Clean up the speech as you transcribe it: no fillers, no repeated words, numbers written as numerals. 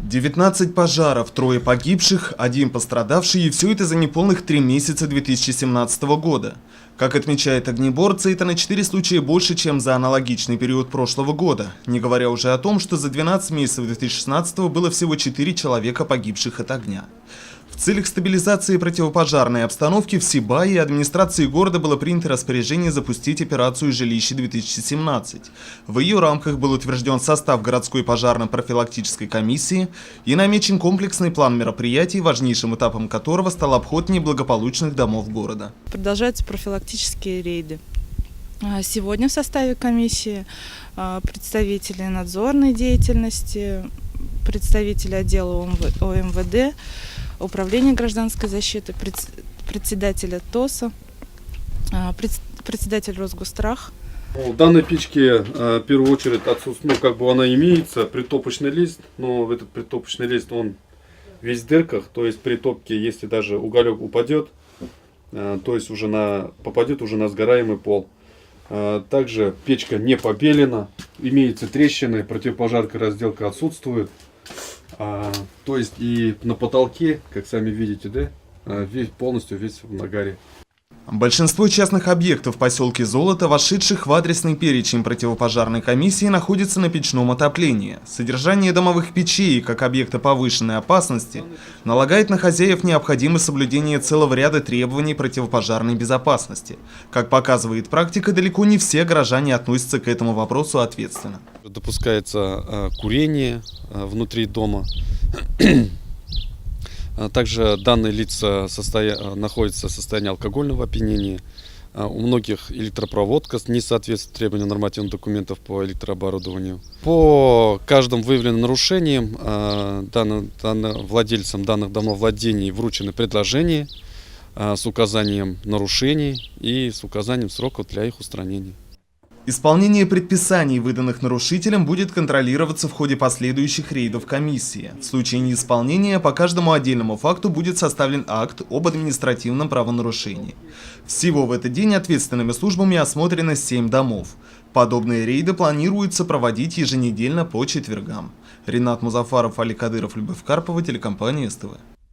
19 пожаров, 3 погибших, 1 пострадавший, и все это за неполных 3 месяца 2017 года. Как отмечают огнеборцы, это на 4 случая больше, чем за аналогичный период прошлого года, не говоря уже о том, что за 12 месяцев 2016 было всего 4 человека, погибших от огня. В целях стабилизации противопожарной обстановки в Сибае администрации города было принято распоряжение запустить операцию «Жилище-2017». В ее рамках был утвержден состав городской пожарно-профилактической комиссии и намечен комплексный план мероприятий, важнейшим этапом которого стал обход неблагополучных домов города. Продолжаются профилактические рейды. Сегодня в составе комиссии представители надзорной деятельности, представители отдела ОМВД, Управления гражданской защиты, председателя ТОСа, председатель Росгострах. В данной печке в первую очередь отсутствует, она имеется притопочный лист, но этот притопочный лист он весь в дырках, то есть при топке, если даже уголек упадет, то есть попадет уже на сгораемый пол. Также печка не побелена, имеются трещины, противопожарная разделка отсутствует. То есть и на потолке, как сами видите, да, полностью весь в нагаре. Большинство частных объектов в поселке Золото, вошедших в адресный перечень противопожарной комиссии, находится на печном отоплении. Содержание домовых печей как объекта повышенной опасности налагает на хозяев необходимость соблюдения целого ряда требований противопожарной безопасности. Как показывает практика, далеко не все горожане относятся к этому вопросу ответственно. Допускается курение внутри дома. Также данные лица находятся в состоянии алкогольного опьянения. У многих электропроводка не соответствует требованиям нормативных документов по электрооборудованию. По каждым выявленным нарушениям владельцам данных домовладений вручены предложения с указанием нарушений и с указанием сроков для их устранения. Исполнение предписаний, выданных нарушителям, будет контролироваться в ходе последующих рейдов комиссии. В случае неисполнения по каждому отдельному факту будет составлен акт об административном правонарушении. Всего в этот день ответственными службами осмотрено 7 домов. Подобные рейды планируется проводить еженедельно по четвергам. Ринат Музафаров, Али Кадыров, Любовь Карпова, телекомпания СТВ.